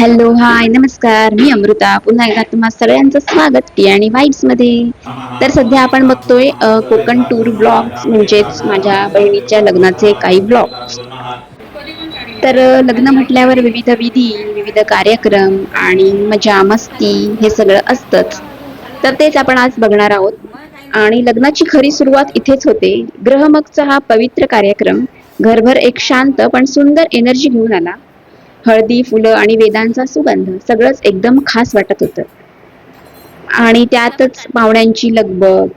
Hello, हाय, नमस्कार. मी अमृता. पुन्हा एकदा तुम्हा सगळ्यांचं स्वागत टी आणि वाईब्स मध्ये. तर सध्या आपण बघतोय कोकण टूर ब्लॉग्स म्हणजेच माझ्या बहिणीच्या लग्नाचे काही ब्लॉग्स. तर लग्न म्हटल्यावर विविध विधी, विविध कार्यक्रम आणि मजा मस्ती हे सगळं असतंच. तर तेच आपण आज बघणार आहोत. आणि लग्नाची खरी सुरुवात इथेच होते. ग्रहमगचा हा पवित्र कार्यक्रम घरभर एक शांत पण सुंदर एनर्जी घेऊन आला. हळदी, फुलं आणि वेदांचा सुगंध सगळंच एकदम खास वाटत होतं. आणि त्यातच पाहुण्यांची लगबग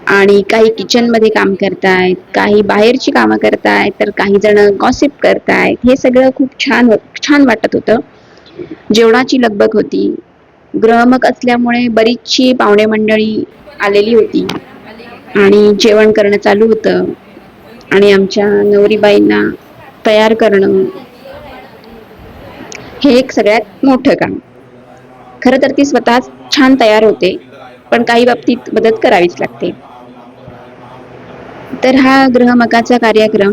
आणि काही किचन मध्ये काम करतायत, काही बाहेरची कामं करतायत, तर काही जण गॉसिप करतायत. हे सगळं खूप छान वाटत होतं. जेवणाची लगबग होती. ग्रहमक असल्यामुळे बरीचशी पाहुणे मंडळी आलेली होती आणि जेवण करणं चालू होतं आणि आमच्या नवरीबाईंना तयार करणं हे एक सगळ्यात मोठं काम. खरं तर ती स्वतः छान तयार होते, पण काही बाबतीत मदत करावीच लागते. तर हा गृहमकाचा कार्यक्रम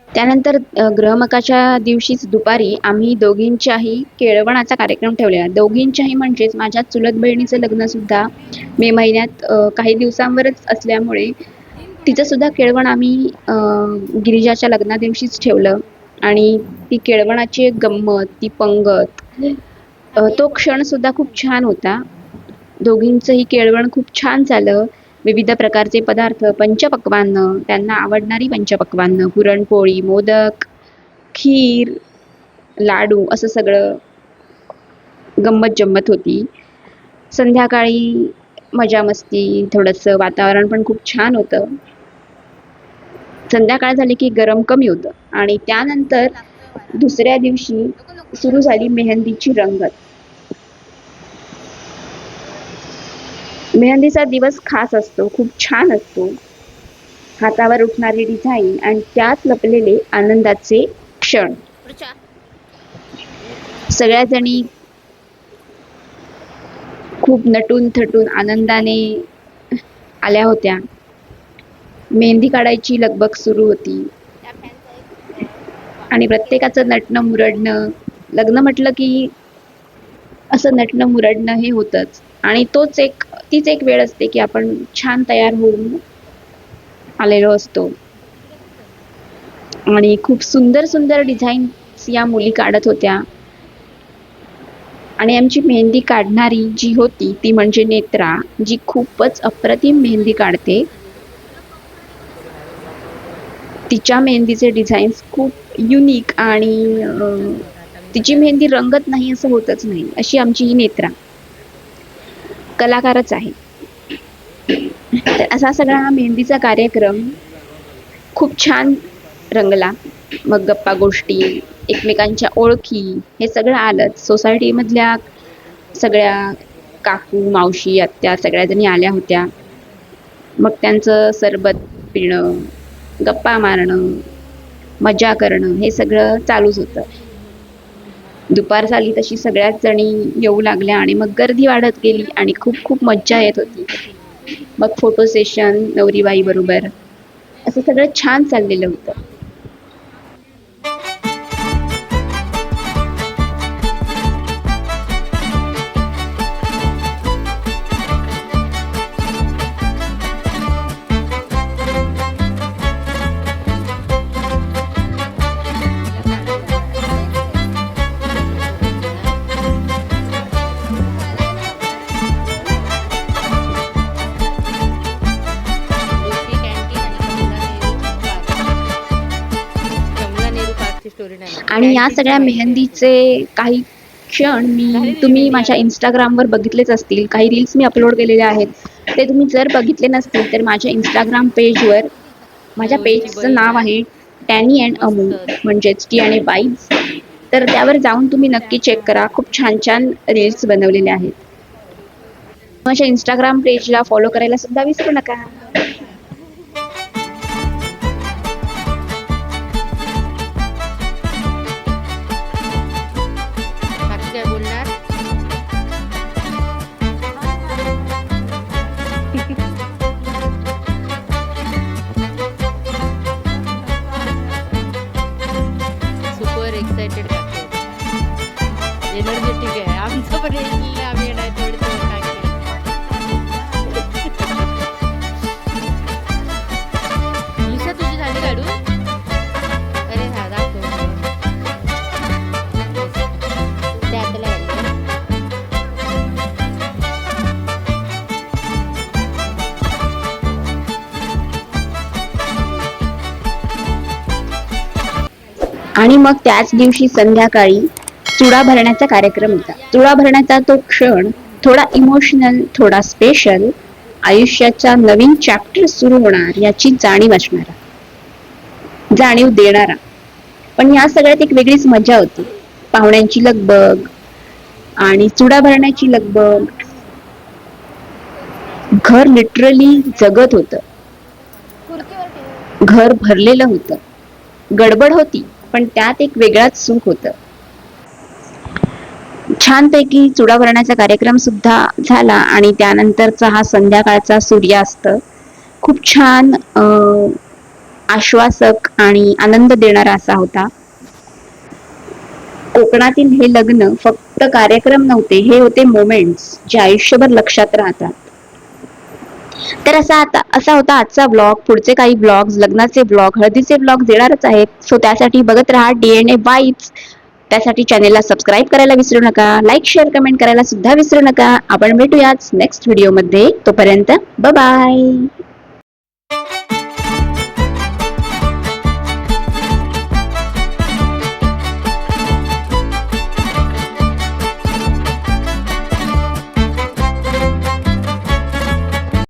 त्यानंतर ग्रहमकाच्या दिवशीच दुपारी आम्ही दोघींच्याही केळवणाचा कार्यक्रम ठेवलेला. दोघींच्याही म्हणजेच माझ्या चुलत बहिणीचं लग्न सुद्धा मे महिन्यात काही दिवसांवरच असल्यामुळे तिचं सुद्धा केळवण आम्ही गिरिजाच्या लग्ना दिवशीच ठेवलं. आणि ती केळवणाची एक गंमत, ती पंगत, तो क्षण सुद्धा खूप छान होता. दोघींचंही केळवण खूप छान झालं. विविध प्रकारचे पदार्थ, पंचपक्वान्न, त्यांना आवडणारी पंचपक्वान्न, पुरणपोळी, मोदक, खीर, लाडू असं सगळं गंमत जम्मत होती. संध्याकाळी मजा मस्ती, थोडंसं वातावरण पण खूप छान होतं. संध्याकाळ झाली की गरम कमी होतं आणि त्यानंतर दुसऱ्या दिवशी सुरू झाली मेहंदीची रंगत. मेहंदीचा दिवस खास असतो, खूप छान असतो. हातावर उठणारी डिझाईन आणि त्यात लपलेले आनंदाचे क्षण. सगळ्या जणी खूप नटून थटून आनंदाने आल्या होत्या. मेहंदी काढायची लगबग सुरू होती आणि प्रत्येकाचं नटणं मुरडणं. लग्न म्हटलं की असं नटणं मुरडणं हे होतंच. आणि तीच एक वेळ असते की आपण छान तयार होऊन आलेलो असतो आणि खूप सुंदर सुंदर डिझाईन्स या मुली काढत होत्या. आणि आमची मेहंदी काढणारी जी होती ती म्हणजे नेत्रा, जी खूपच अप्रतिम मेहंदी काढते. तिच्या मेहंदीचे डिझाईन्स खूप युनिक आणि तिची मेहंदी रंगत नाही असं होतच नाही. अशी आमची ही नेत्रा कलाकारच आहे. तर असा सगळा हा मेहंदीचा कार्यक्रम खूप छान रंगला. मग गप्पा गोष्टी, एकमेकांच्या ओळखी हे सगळं आलंच. सोसायटीमधल्या सगळ्या काकू, मावशी, आत्या सगळ्याजणी आल्या होत्या. मग त्यांचं सरबत पिणं, गप्पा मारणं, मजा करणं हे सगळं चालूच होतं. दुपार झाली तशी सगळ्याच जणी येऊ लागल्या आणि मग गर्दी वाढत गेली आणि खूप खूप मज्जा येत होती. मग फोटो सेशन नवरीबाई बरोबर असं सगळं छान चाललेलं होतं. आणि या कॅन्टीनची सगळ्या माहिती आहे मेहंदीचे काही क्षण झाली तुझी तुम्ही मेहंदी माझ्या काढून? इंस्टाग्रामवर बघितलेच असतील. काही रील्स मी अपलोड केलेले आहेत. ते तुम्ही जर बघितले नसतील तर माझ्या इंस्टाग्राम पेजवर, माझ्या ओवीची पेजचं बहीण नाव ना, आहे टॅनी अँड अमू, मस्तच. म्हणजेच टी आणि वाईब्स. तर त्यावर जाऊन तुम्ही नक्की चेक करा. खूप छान छान रील्स बनवलेले आहेत. माझ्या इंस्टाग्राम पेजला फॉलो करायला सुद्धा विसरू नका. बाकी काय बोलणार? सुपर एक्साइटेड काकी एनर्जेटिक आहे. आमचं पण येईल, आम्ही येणार थोडंसं काकी. लिशा तुझी झाली काढू? अरे हा दाखव. त्या त्याला घालते. आणि मग त्याच दिवशी संध्याकाळी चुडा भरण्याचा कार्यक्रम होता. चुडा भरण्याचा तो क्षण थोडा इमोशनल, थोडा स्पेशल, आयुष्याचा नवीन चॅप्टर सुरू होणार याची जाणीव असणारा, जाणीव देणारा. पण या सगळ्यात एक वेगळीच मजा होती. पाहुण्यांची लगबग आणि चुडा भरण्याची लगबग. घर लिटरली जगत होतं. घर भरलेलं होतं. गडबड होती, पण त्यात एक वेगळाच सुख होतं. छानपैकी चुडा भरण्याचा कार्यक्रम सुद्धा झाला आणि त्यानंतरचा हा संध्याकाळचा सूर्यास्त खूप छान आश्वासक आणि आनंद देणारा असा होता. कोकणातील हे लग्न फक्त कार्यक्रम नव्हते, हे होते मोमेंट्स जे आयुष्यभर लक्षात राहतात. तर असा होता आजचा ब्लॉग. पुढचे काही ब्लॉग्स, लग्नाचे ब्लॉग, हळदीचे ब्लॉग येणारच आहेत. सो त्यासाठी बघत राहा DNA वाईब्स. त्यासाठी चॅनेलला सबस्क्राईब करायला विसरू नका. लाईक, शेअर, कमेंट करायला सुद्धा विसरू नका. आपण भेटूयाच नेक्स्ट व्हिडिओमध्ये. तोपर्यंत बाय बाय.